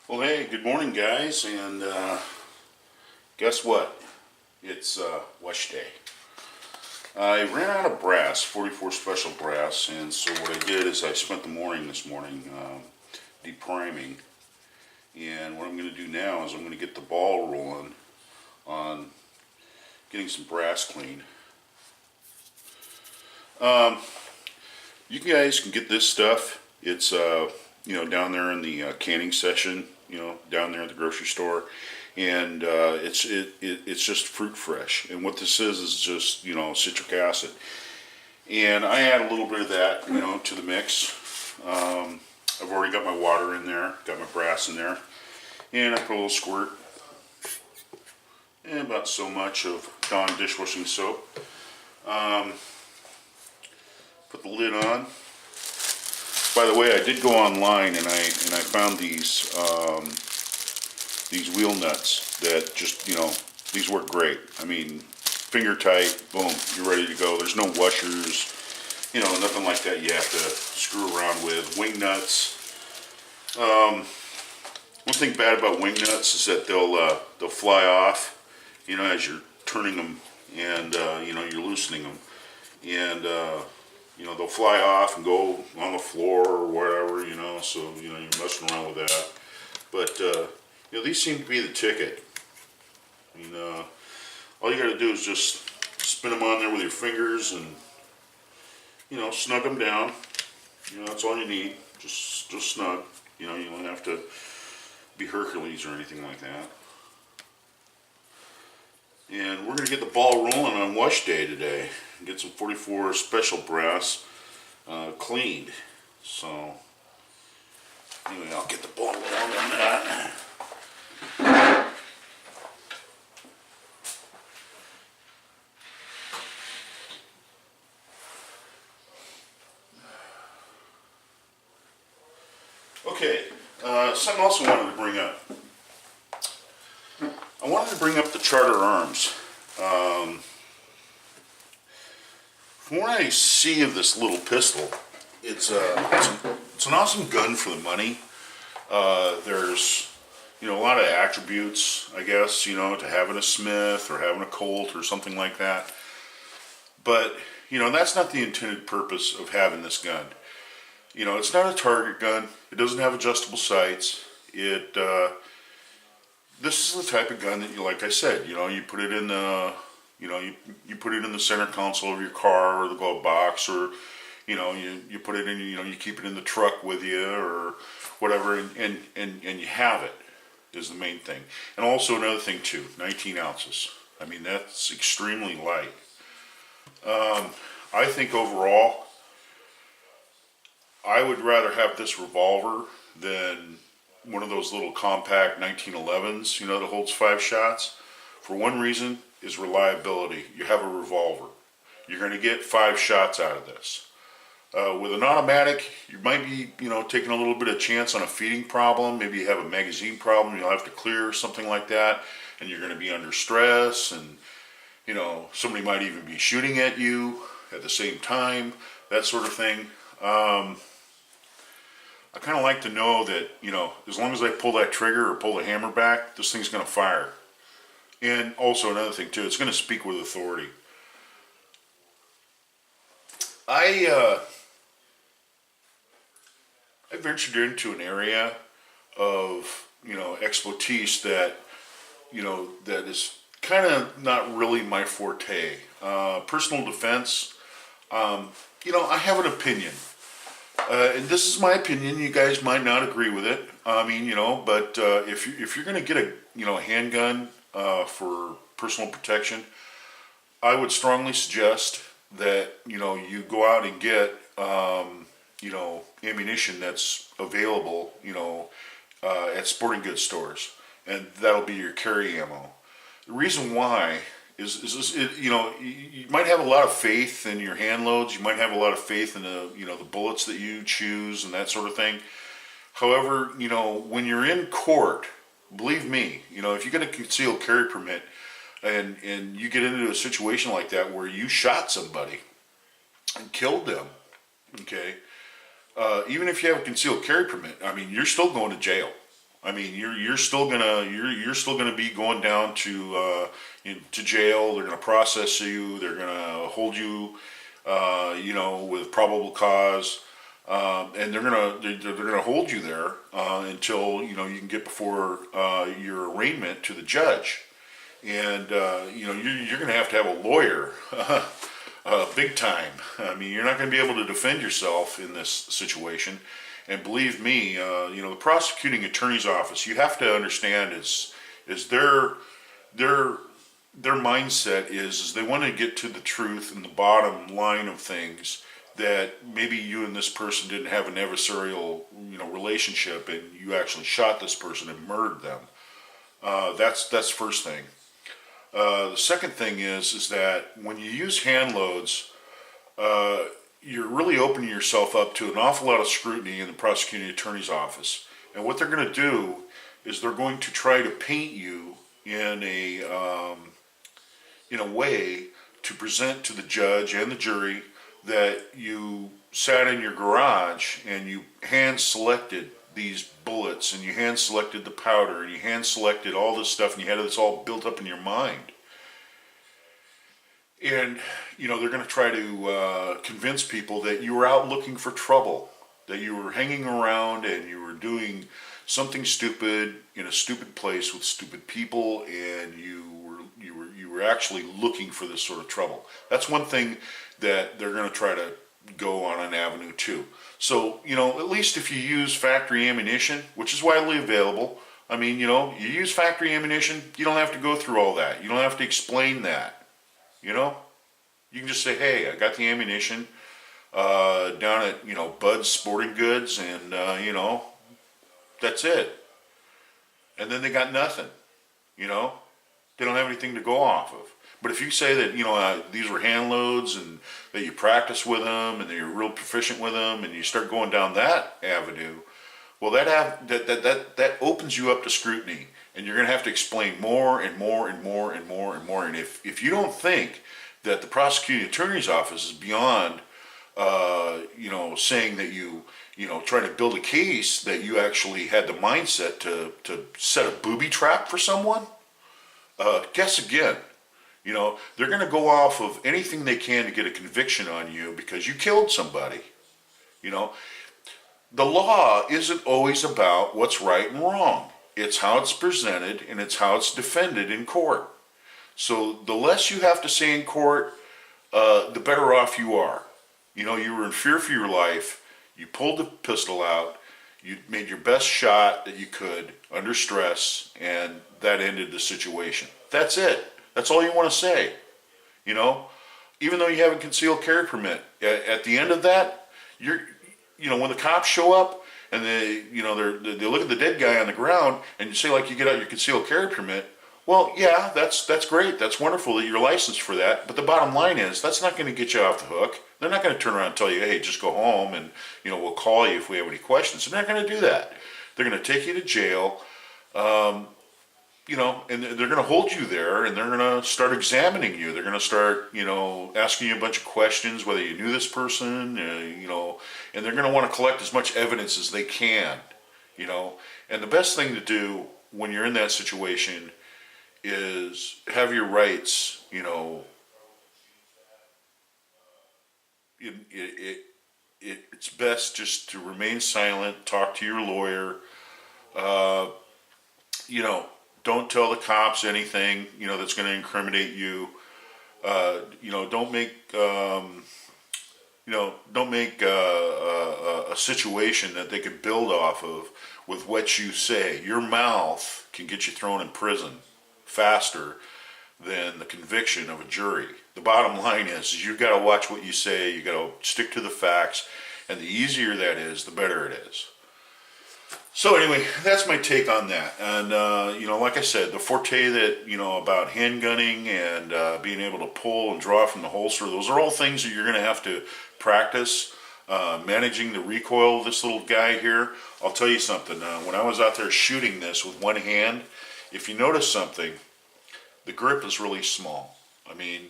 Well, hey, good morning, guys, and guess what? It's wash day. I ran out of brass, 44 special brass, and so what I did is I spent the morning this morning depriming, and what I'm going to do now is I'm going to get the ball rolling on getting some brass cleaned. You guys can get this stuff. It's down there in the canning section, down there at the grocery store, and it's just fruit fresh. And what this is just citric acid. And I add a little bit of that to the mix. I've already got my water in there, got my brass in there, and I put a little squirt and about so much of Dawn dishwashing soap. Put the lid on. By the way, I did go online and I found these wheel nuts that just these work great. I mean, finger tight, boom, you're ready to go. There's no washers, nothing like that you have to screw around with. Wing nuts. One thing bad about wing nuts is that they'll fly off, as you're turning them and you're loosening them, and they'll fly off and go on the floor or wherever, so, you're messing around with that. But, these seem to be the ticket. I mean, all you gotta do is just spin them on there with your fingers and, snug them down. That's all you need. Just snug. You don't have to be Hercules or anything like that. And we're gonna get the ball rolling on wash day today. Get some 44 special brass cleaned. So anyway, I'll get the ball rolling on that. Okay, something else I wanted to bring up. I wanted to bring up the Charter Arms. From what I see of this little pistol, it's an awesome gun for the money. There's a lot of attributes, I guess, to having a Smith or having a Colt or something like that. But that's not the intended purpose of having this gun. It's not a target gun. It doesn't have adjustable sights. This is the type of gun that like I said, you put it in the you put it in the center console of your car or the glove box, or you put it in, you keep it in the truck with you or whatever, and you have it is the main thing. And also another thing too, 19 ounces. I mean, that's extremely light. I think overall, I would rather have this revolver than one of those little compact 1911s, that holds 5 shots. For one reason is reliability. You have a revolver. You're going to get 5 shots out of this. With an automatic, you might be, taking a little bit of chance on a feeding problem. Maybe you have a magazine problem, you'll have to clear, something like that, and you're going to be under stress, and, somebody might even be shooting at you at the same time, that sort of thing. I kind of like to know that, as long as I pull that trigger or pull the hammer back, this thing's going to fire. And also another thing too, it's going to speak with authority. I ventured into an area of, expertise that, that is kind of not really my forte. Personal defense, I have an opinion. And this is my opinion. You guys might not agree with it. I mean, but if you're going to get a handgun for personal protection, I would strongly suggest that you go out and get ammunition that's available at sporting goods stores, and that'll be your carry ammo. The reason why is you might have a lot of faith in your handloads. You might have a lot of faith in the bullets that you choose and that sort of thing. However, when you're in court, believe me, if you get a concealed carry permit and you get into a situation like that where you shot somebody and killed them, okay, even if you have a concealed carry permit, I mean, you're still going to jail. I mean, you're still gonna be going down to jail. They're gonna process you. They're gonna hold you, with probable cause, and they're gonna hold you there until you can get before your arraignment to the judge, and you're gonna have to have a lawyer. Big time. I mean, you're not going to be able to defend yourself in this situation. And believe me, the prosecuting attorney's office, you have to understand is their mindset is they want to get to the truth and the bottom line of things, that maybe you and this person didn't have an adversarial relationship, and you actually shot this person and murdered them. That's first thing. The second thing is that when you use hand loads, you're really opening yourself up to an awful lot of scrutiny in the prosecuting attorney's office. And what they're going to do is they're going to try to paint you in a way to present to the judge and the jury that you sat in your garage and you hand selected these bullets, and you hand selected the powder, and you hand selected all this stuff, and you had this all built up in your mind. And they're going to try to convince people that you were out looking for trouble, that you were hanging around and you were doing something stupid in a stupid place with stupid people, and you were actually looking for this sort of trouble. That's one thing that they're going to try to go on an avenue to. So, at least if you use factory ammunition, which is widely available, I mean, you use factory ammunition, you don't have to go through all that. You don't have to explain that, You can just say, hey, I got the ammunition down at, Bud's Sporting Goods, and, that's it. And then they got nothing, They don't have anything to go off of. But if you say that, these were hand loads, and that you practice with them, and that you're real proficient with them, and you start going down that avenue, well, that opens you up to scrutiny, and you're going to have to explain more and more and more and more and more. And if you don't think that the prosecuting attorney's office is beyond, saying that you trying to build a case that you actually had the mindset to set a booby trap for someone, guess again. They're going to go off of anything they can to get a conviction on you because you killed somebody. The law isn't always about what's right and wrong. It's how it's presented, and it's how it's defended in court. So the less you have to say in court, the better off you are. You were in fear for your life. You pulled the pistol out. You made your best shot that you could under stress, and that ended the situation. That's it. That's all you want to say. Even though you have a concealed carry permit, at the end of that, when the cops show up and they look at the dead guy on the ground, and you say, like, you get out your concealed carry permit. Well, yeah, that's great. That's wonderful that you're licensed for that. But the bottom line is, that's not going to get you off the hook. They're not going to turn around and tell you, hey, just go home and, we'll call you if we have any questions. They're not going to do that. They're going to take you to jail, and they're going to hold you there, and they're going to start examining you. They're going to start, asking you a bunch of questions, whether you knew this person, and they're going to want to collect as much evidence as they can, And the best thing to do when you're in that situation is have your rights, it's best just to remain silent, talk to your lawyer, don't tell the cops anything, that's going to incriminate you. Don't make a situation that they can build off of with what you say. Your mouth can get you thrown in prison faster than the conviction of a jury. The bottom line is you've got to watch what you say. You got to stick to the facts, and the easier that is, the better it is. So anyway, that's my take on that. And like I said, the forte that about handgunning and being able to pull and draw from the holster, those are all things that you're going to have to practice. Managing the recoil of this little guy here. I'll tell you something. When I was out there shooting this with one hand, if you notice something, the grip is really small. I mean,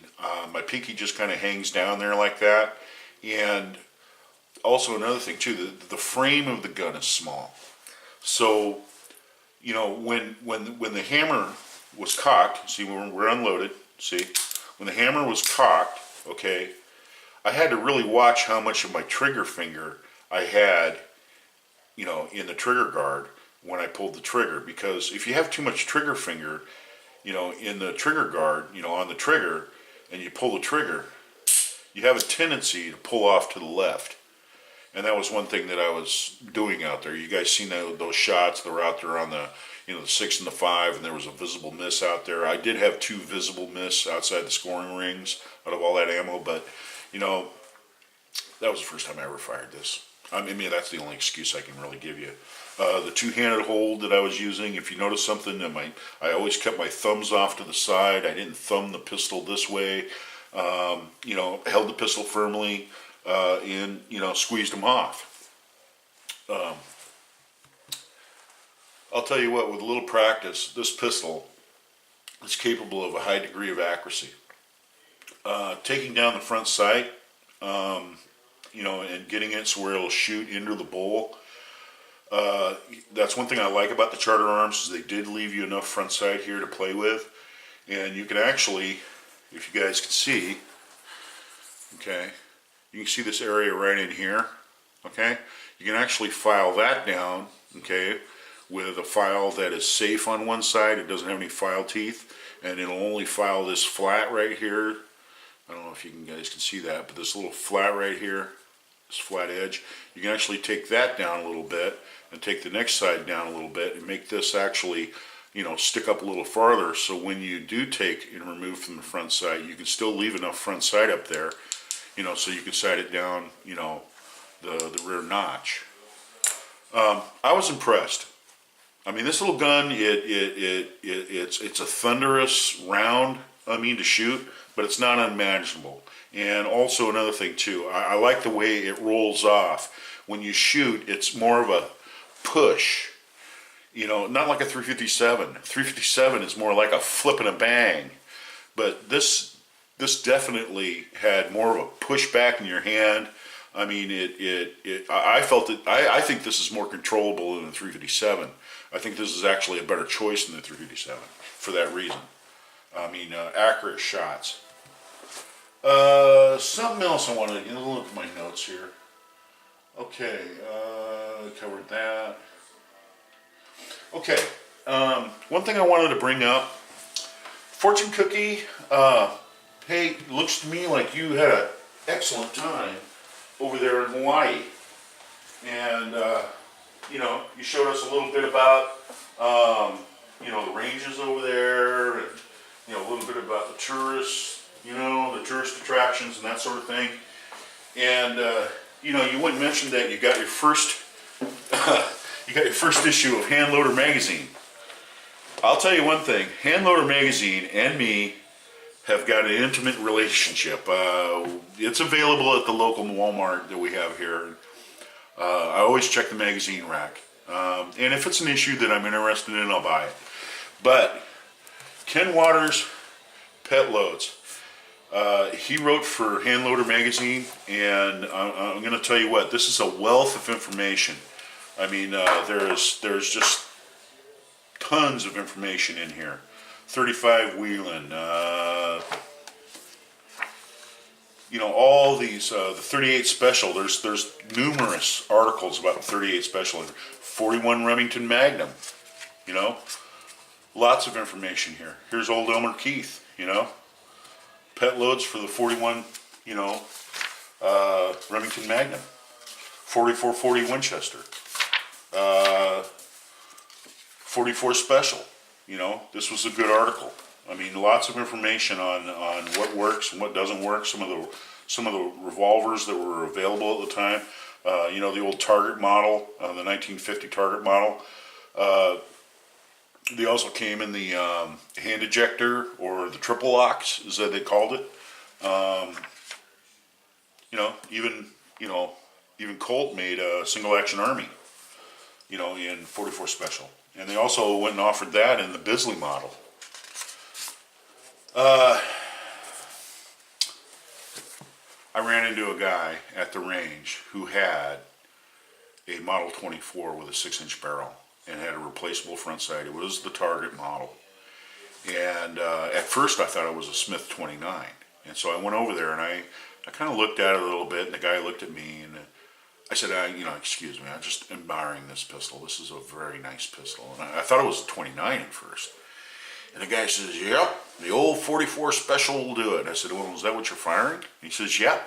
my pinky just kind of hangs down there like that. And also another thing too, the frame of the gun is small. So you know, when the hammer was cocked, see, we're unloaded, see, when the hammer was cocked, okay, I had to really watch how much of my trigger finger I had, you know, in the trigger guard when I pulled the trigger, because if you have too much trigger finger, you know, in the trigger guard, you know, on the trigger, and you pull the trigger, you have a tendency to pull off to the left. And that was one thing that I was doing out there. You guys seen those shots that were out there on the, you know, the 6 and the 5, and there was a visible miss out there. I did have 2 visible miss outside the scoring rings out of all that ammo, but, you know, that was the first time I ever fired this. I mean, that's the only excuse I can really give you. The two-handed hold that I was using, if you notice something, I always kept my thumbs off to the side. I didn't thumb the pistol this way. You know, held the pistol firmly and, you know, squeezed them off. I'll tell you what, with a little practice, this pistol is capable of a high degree of accuracy. Taking down the front sight, you know, and getting it so where it'll shoot into the bowl. That's one thing I like about the Charter Arms, is they did leave you enough front sight here to play with. And you can actually, if you guys can see, okay, you can see this area right in here, okay? You can actually file that down, okay, with a file that is safe on one side. It doesn't have any file teeth, and it'll only file this flat right here. I don't know if you guys can see that, but this little flat right here, this flat edge, you can actually take that down a little bit and take the next side down a little bit and make this actually, you know, stick up a little farther, so when you do take and remove from the front sight, you can still leave enough front sight up there, you know, so you can sight it down, you know, the rear notch. I was impressed. I mean, this little gun, it's a thunderous round, I mean, to shoot, but it's not unmanageable. And also another thing too, I like the way it rolls off. When you shoot, it's more of a push. You know, not like a 357. 357 is more like a flip and a bang. But this definitely had more of a push back in your hand. I mean, I felt it. I think this is more controllable than the 357. I think this is actually a better choice than the 357 for that reason. I mean, accurate shots. Something else I wanted to look at my notes here. Okay, covered that. Okay, one thing I wanted to bring up. Fortune Cookie, hey, looks to me like you had an excellent time over there in Hawaii. And, you know, you showed us a little bit about, you know, the ranges over there, and, you know, a little bit about the tourists, you know, the tourist attractions and that sort of thing. And, you know, you wouldn't mention that you got your first, issue of Handloader magazine. I'll tell you one thing, Handloader magazine and me have got an intimate relationship. It's available at the local Walmart that we have here. I always check the magazine rack. And if it's an issue that I'm interested in, I'll buy it. But Ken Waters, Pet Loads. He wrote for Handloader magazine, and I'm going to tell you what, this is a wealth of information. I mean, there's just tons of information in here. 35 wheeling, you know, all these, the 38 special, there's numerous articles about the 38 special, 41 Remington Magnum, you know, lots of information here. Here's old Elmer Keith, you know, Pet Loads for the 41, you know, Remington Magnum, 4440 Winchester, 44 Special. You know, this was a good article. I mean, lots of information on what works and what doesn't work. Some of the revolvers that were available at the time. You know, the old Target model, the 1950 Target model. They also came in the hand ejector, or the triple locks, as they called it. You know, even Colt made a single action army, you know, in 44 Special. And they also went and offered that in the Bisley model. I ran into a guy at the range who had a Model 24 with a 6-inch barrel. and had a replaceable front sight. It was the Target model. And at first I thought it was a Smith 29. And so I went over there and I kind of looked at it a little bit, and the guy looked at me, and I said, excuse me, I'm just admiring this pistol. This is a very nice pistol. And I thought it was a 29 at first. And the guy says, yep, the old 44 Special will do it. And I said, well, is that what you're firing? And he says, yep.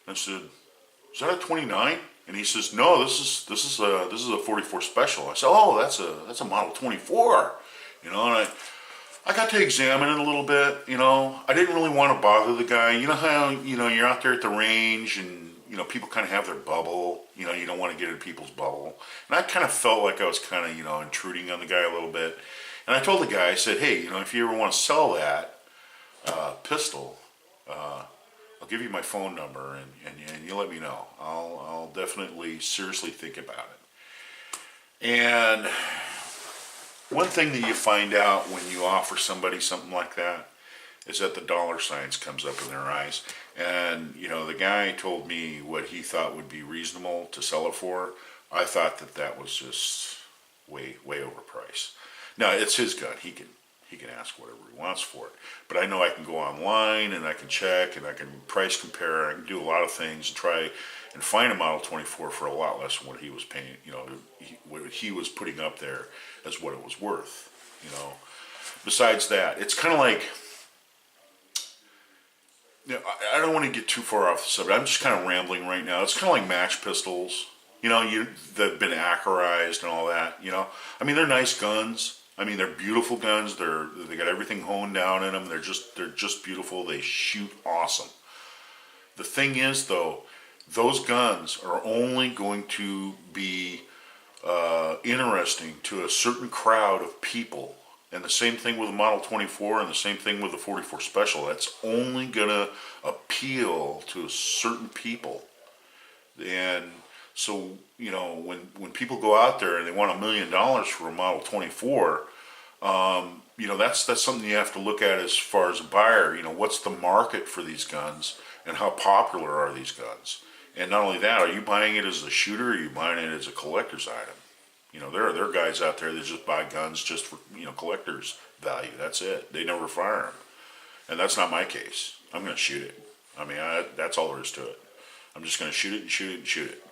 And I said, is that a 29? And he says, no, this is a 44 Special. I said, oh, that's a model 24. And I got to examine it a little bit. I didn't really want to bother the guy. You know how you're out there at the range and people kind of have their bubble. You don't want to get in people's bubble. And I kind of felt like I was kind of intruding on the guy a little bit. And I told the guy, I said, hey, if you ever want to sell that pistol, I'll give you my phone number and you let me know. I'll definitely seriously think about it. And one thing that you find out when you offer somebody something like that is that the dollar signs comes up in their eyes. And, the guy told me what he thought would be reasonable to sell it for. I thought that was just way overpriced. Now, it's his gun. He can ask whatever he wants for it. But I know I can go online and I can check and I can price compare. I can do a lot of things and try and find a Model 24 for a lot less than what he was paying, what he was putting up there as what it was worth, Besides that, it's kind of like, I don't want to get too far off the subject. I'm just kind of rambling right now. It's kind of like match pistols, they've been accurized and all that, they're nice guns. They're beautiful guns. They got everything honed down in them. They're just beautiful. They shoot awesome. The thing is, though, those guns are only going to be interesting to a certain crowd of people. And the same thing with the Model 24 and the same thing with the 44 Special. That's only going to appeal to certain people. And so, when people go out there and they want $1 million for a Model 24, that's something you have to look at as far as a buyer. What's the market for these guns and how popular are these guns? And not only that, are you buying it as a shooter or are you buying it as a collector's item? There are guys out there that just buy guns just for, collector's value. That's it. They never fire them. And that's not my case. I'm going to shoot it. That's all there is to it. I'm just going to shoot it and shoot it and shoot it.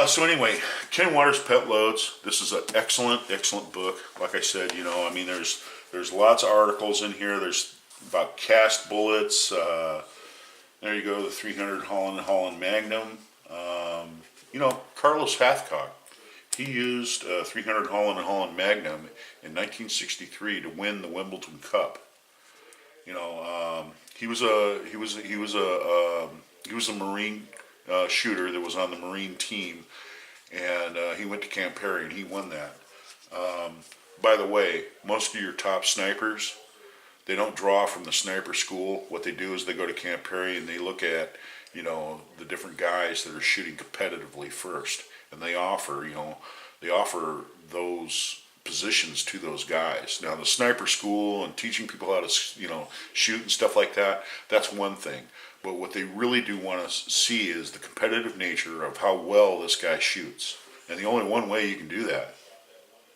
So anyway, Ken Waters' Pet Loads. This is an excellent book. Like I said, there's lots of articles in here. There's about cast bullets. There you go, the 300 Holland Magnum. Carlos Hathcock, he used 300 Holland Magnum in 1963 to win the Wimbledon Cup. He was a Marine shooter that was on the Marine team, and he went to Camp Perry and he won that. By the way, most of your top snipers, they don't draw from the sniper school. What they do is they go to Camp Perry and they look at, the different guys that are shooting competitively first, and they offer those positions to those guys. Now, the sniper school and teaching people how to, shoot and stuff like that, that's one thing. But what they really do want to see is the competitive nature of how well this guy shoots. And the only one way you can do that,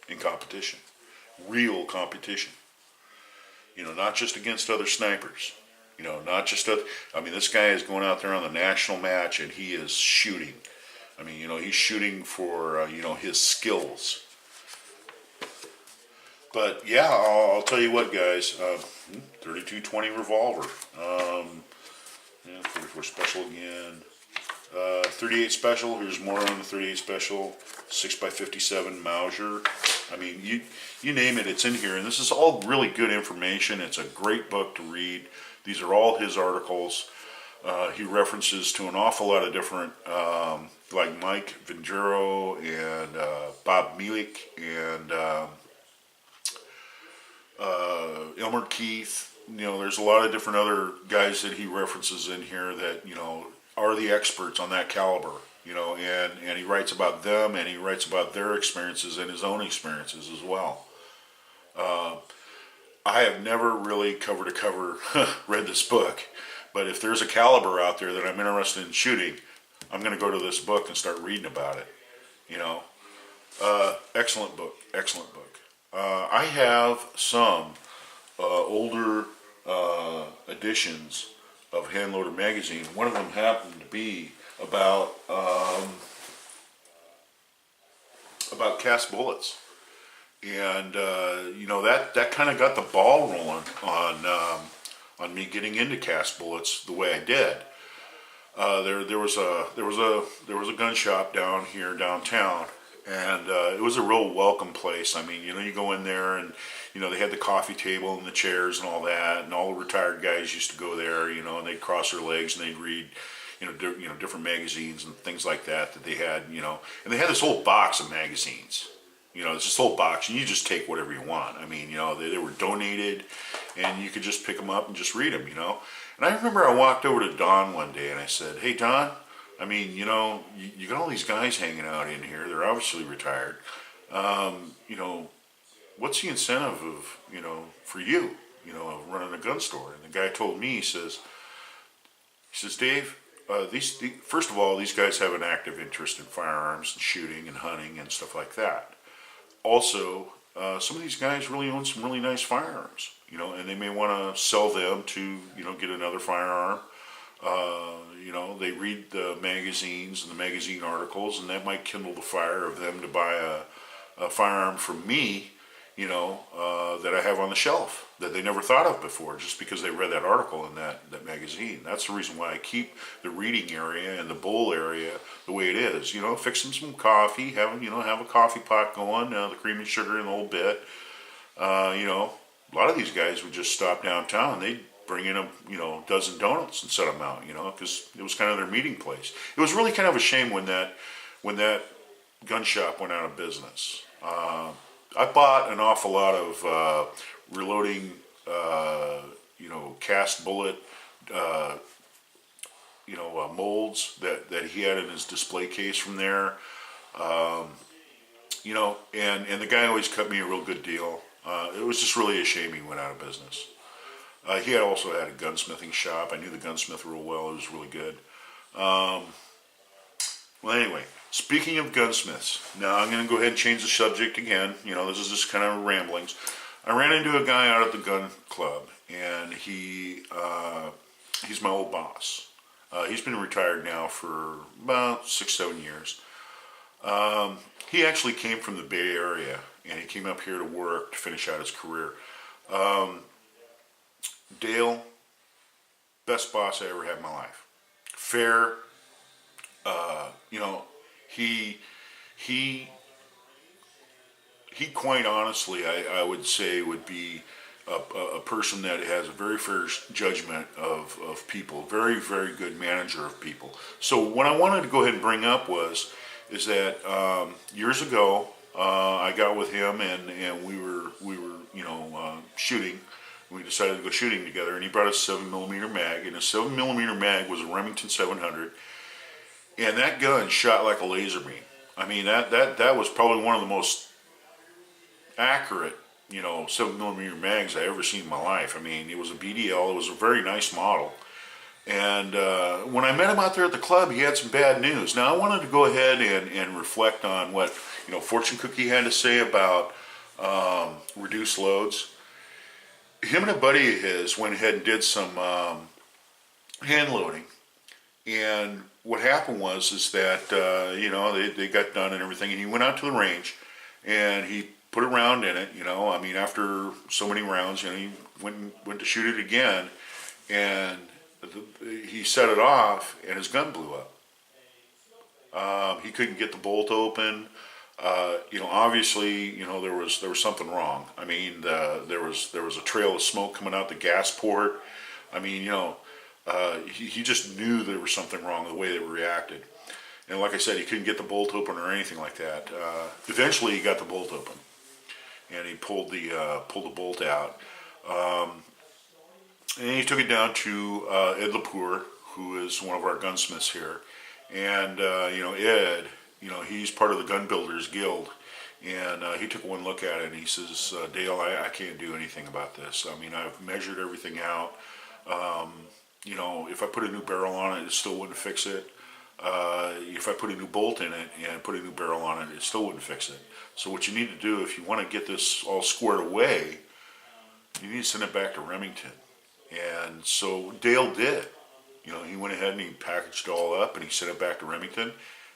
in competition. Real competition. Not just against other snipers. Not just this guy is going out there on the national match and he is shooting. He's shooting for, his skills. But yeah, I'll tell you what, guys. 3220 revolver. 44 Special again. 38 Special. Here's more on the 38 Special. 6x57 Mauser. You name it, it's in here. And this is all really good information. It's a great book to read. These are all his articles. He references to an awful lot of different, like Mike Vinduro and Bob Mielik and Elmer Keith. There's a lot of different other guys that he references in here that, are the experts on that caliber, and he writes about them and he writes about their experiences and his own experiences as well. I have never really cover to cover read this book, but if there's a caliber out there that I'm interested in shooting, I'm going to go to this book and start reading about it, Excellent book. Excellent book. I have some older editions of Handloader magazine. One of them happened to be about cast bullets, and that kind of got the ball rolling on me getting into cast bullets the way I did. There was a gun shop down here downtown, and it was a real welcome place. I mean, you go in there, and they had the coffee table and the chairs and all that, and all the retired guys used to go there, and they'd cross their legs and they'd read, different magazines and things like that they had, and they had this whole box of magazines. It's this whole box, and you just take whatever you want. I mean, they were donated, and you could just pick them up and just read them, And I remember I walked over to Don one day, and I said, "Hey, Don, I mean, you got all these guys hanging out in here. They're obviously retired. What's the incentive of, for you, of running a gun store?" And the guy told me, he says, "Dave, first of all, these guys have an active interest in firearms and shooting and hunting and stuff like that. Also, some of these guys really own some really nice firearms, and they may want to sell them to, get another firearm. They read the magazines and the magazine articles, and that might kindle the fire of them to buy a firearm from me, that I have on the shelf that they never thought of before, just because they read that article in that magazine. That's the reason why I keep the reading area and the bowl area the way it is. Fix them some coffee, have a coffee pot going, the cream and sugar in a little bit. A lot of these guys would just stop downtown and they'd bring in a dozen donuts and set them out, because it was kind of their meeting place. It was really kind of a shame when that gun shop went out of business. I bought an awful lot of reloading, cast bullet, molds that he had in his display case from there. And the guy always cut me a real good deal. It was just really a shame he went out of business. He also had a gunsmithing shop. I knew the gunsmith real well. It was really good. Well, anyway, speaking of gunsmiths, now I'm going to go ahead and change the subject again. This is just kind of ramblings. I ran into a guy out at the gun club, and he's my old boss. He's been retired now for about 6-7 years. He actually came from the Bay Area, and he came up here to work to finish out his career. Dale, best boss I ever had in my life. Fair, he quite honestly, I would say, would be a person that has a very fair judgment of people, very, very good manager of people. So what I wanted to go ahead and bring up is that years ago, I got with him and we were shooting. We decided to go shooting together, and he brought a 7mm mag, and a 7mm mag was a Remington 700, and that gun shot like a laser beam. I mean, that was probably one of the most accurate, 7mm mags I ever seen in my life. I mean, it was a BDL. It was a very nice model. And when I met him out there at the club, he had some bad news. Now, I wanted to go ahead and reflect on what, Fortune Cookie had to say about reduced loads. Him and a buddy of his went ahead and did some hand loading. And what happened is that, they got done and everything. And he went out to the range, and he put a round in it, after so many rounds, he went to shoot it again, and he set it off, and his gun blew up. He couldn't get the bolt open. Obviously, there was something wrong. I mean, there was a trail of smoke coming out the gas port. I mean, he just knew there was something wrong the way that it reacted. And like I said, he couldn't get the bolt open or anything like that. Eventually, he got the bolt open, and he pulled the bolt out. And he took it down to Ed Lepore, who is one of our gunsmiths here. And, Ed, he's part of the Gun Builders Guild. And he took one look at it, and he says, Dale, I can't do anything about this. I mean, I've measured everything out. If I put a new barrel on it, it still wouldn't fix it. if I put a new bolt in it and put a new barrel on it, it still wouldn't fix it. So what you need to do if you want to get this all squared away, you need to send it back to Remington. And so Dale did. You know, he went ahead and he packaged it all up and he sent it back to Remington.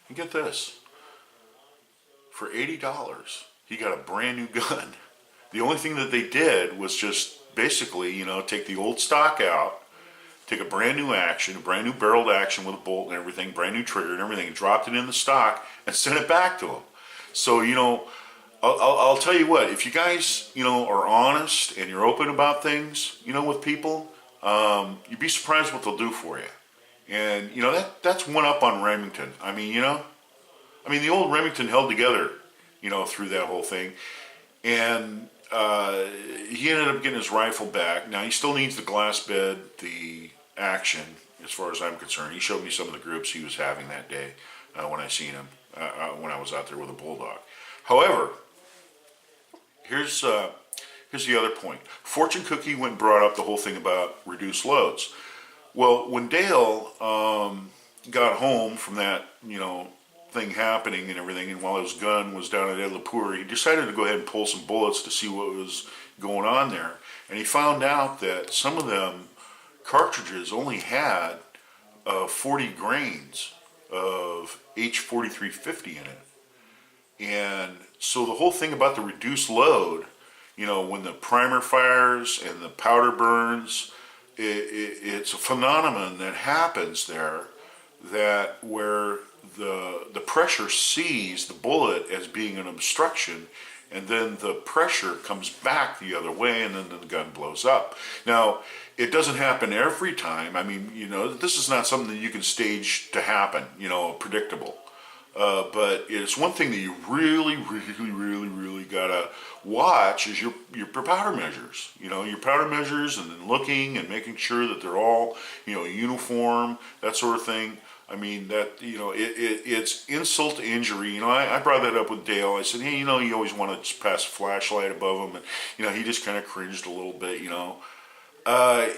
And get this, for $80, he got a brand new gun. The only thing that they did was just basically, you know, take the old stock out, take a brand new action, a brand new barreled action with a bolt and everything, brand new trigger and everything, and dropped it in the stock and sent it back to him. So, you know, I'll tell you what, if you guys, you know, are honest and you're open about things, you know, with people, you'd be surprised what they'll do for you. And, you know, that's one up on Remington. I mean, you know, the old Remington held together, you know, through that whole thing. And he ended up getting his rifle back. Now, he still needs the glass bed, the action, as far as I'm concerned. He showed me some of the groups he was having that day when I seen him, when I was out there with a Bulldog. However, here's the other point. Fortune Cookie went and brought up the whole thing about reduced loads. Well, when Dale got home from that, you know, thing happening and everything, and while his gun was down at Ed Lapur, he decided to go ahead and pull some bullets to see what was going on there. And he found out that some of them cartridges only had 40 grains of H4350 in it. And so the whole thing about the reduced load, you know, when the primer fires and the powder burns, it's a phenomenon that happens there, that where the pressure sees the bullet as being an obstruction, and then the pressure comes back the other way, and then the gun blows up. Now, it doesn't happen every time. I mean, you know, this is not something that you can stage to happen, you know, predictable. But it's one thing that you really gotta watch is your powder measures. You know, your powder measures, and then looking and making sure that they're all, you know, uniform, that sort of thing. I mean, that, you know, it's insult to injury. You know, I brought that up with Dale. I said, hey, you know, you always want to pass a flashlight above him, and you know, he just kind of cringed a little bit. You know, I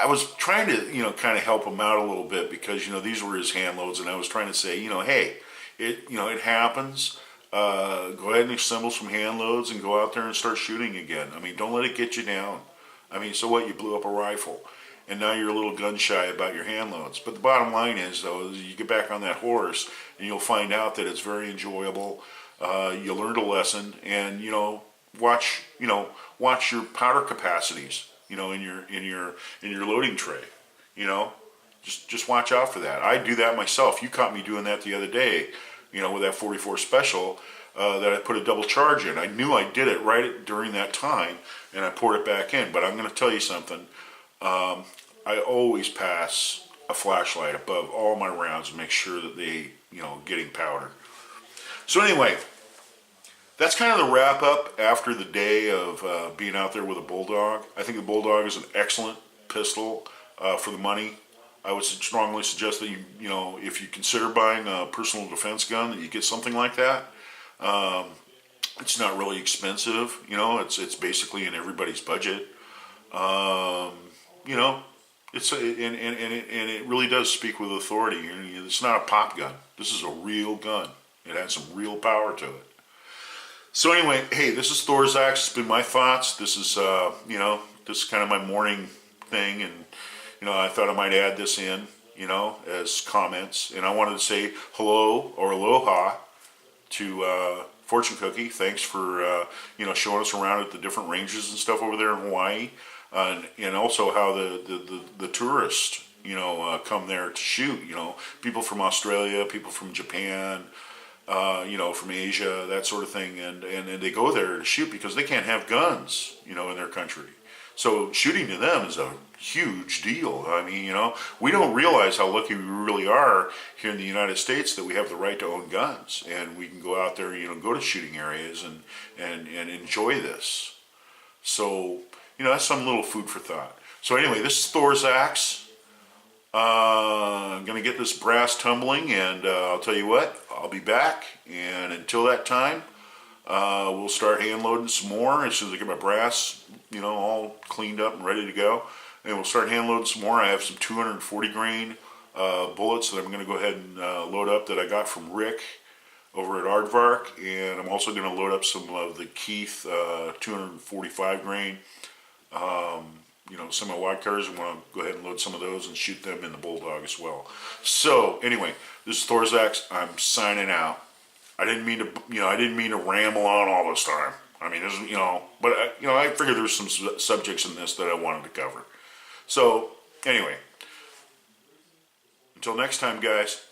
was trying to, you know, kind of help him out a little bit because, you know, these were his hand loads, and I was trying to say, you know, hey, it happens. Go ahead and assemble some hand loads and go out there and start shooting again. I mean, don't let it get you down. I mean, so what? You blew up a rifle, and now you're a little gun shy about your hand loads. But the bottom line is, though, is you get back on that horse, and you'll find out that it's very enjoyable. You learned a lesson, and you know, watch your powder capacities. You know, in your loading tray. You know, just watch out for that. I do that myself. You caught me doing that the other day. You know, with that 44 special that I put a double charge in. I knew I did it right during that time, and I poured it back in. But I'm going to tell you something. I always pass a flashlight above all my rounds and make sure that they, you know, getting powder. So anyway, that's kind of the wrap up after the day of being out there with a Bulldog. I think the Bulldog is an excellent pistol for the money. I would strongly suggest that you know, if you consider buying a personal defense gun, that you get something like that. It's not really expensive. You know, it's basically in everybody's budget. You know, and it really does speak with authority. It's not a pop gun. This is a real gun. It has some real power to it. So anyway, hey, this is Thor's Axe. It's been my thoughts. This is, you know, this is kind of my morning thing, and you know, I thought I might add this in, you know, as comments. And I wanted to say hello or aloha to Fortune Cookie. Thanks for you know, showing us around at the different ranges and stuff over there in Hawaii, and also how the tourists, you know, come there to shoot. You know, people from Australia, people from Japan. You know, from Asia, that sort of thing, and they go there to shoot because they can't have guns, you know, in their country. So shooting to them is a huge deal. I mean, you know, we don't realize how lucky we really are here in the United States that we have the right to own guns, and we can go out there, you know, go to shooting areas and enjoy this. So, you know, that's some little food for thought. So anyway, this is Thor's Axe. I'm going to get this brass tumbling, and I'll tell you what, I'll be back, and until that time, we'll start hand loading some more as soon as I get my brass, you know, all cleaned up and ready to go, and we'll start hand loading some more. I have some 240 grain bullets that I'm going to go ahead and load up that I got from Rick over at Aardvark, and I'm also going to load up some of the Keith 245 grain, semi-wide cutters. I want to go ahead and load some of those and shoot them in the Bulldog as well. So anyway, this is Thorzax. I'm signing out. I didn't mean to ramble on all this time. I mean, this is, but I figured there's some subjects in this that I wanted to cover. So anyway, until next time, guys.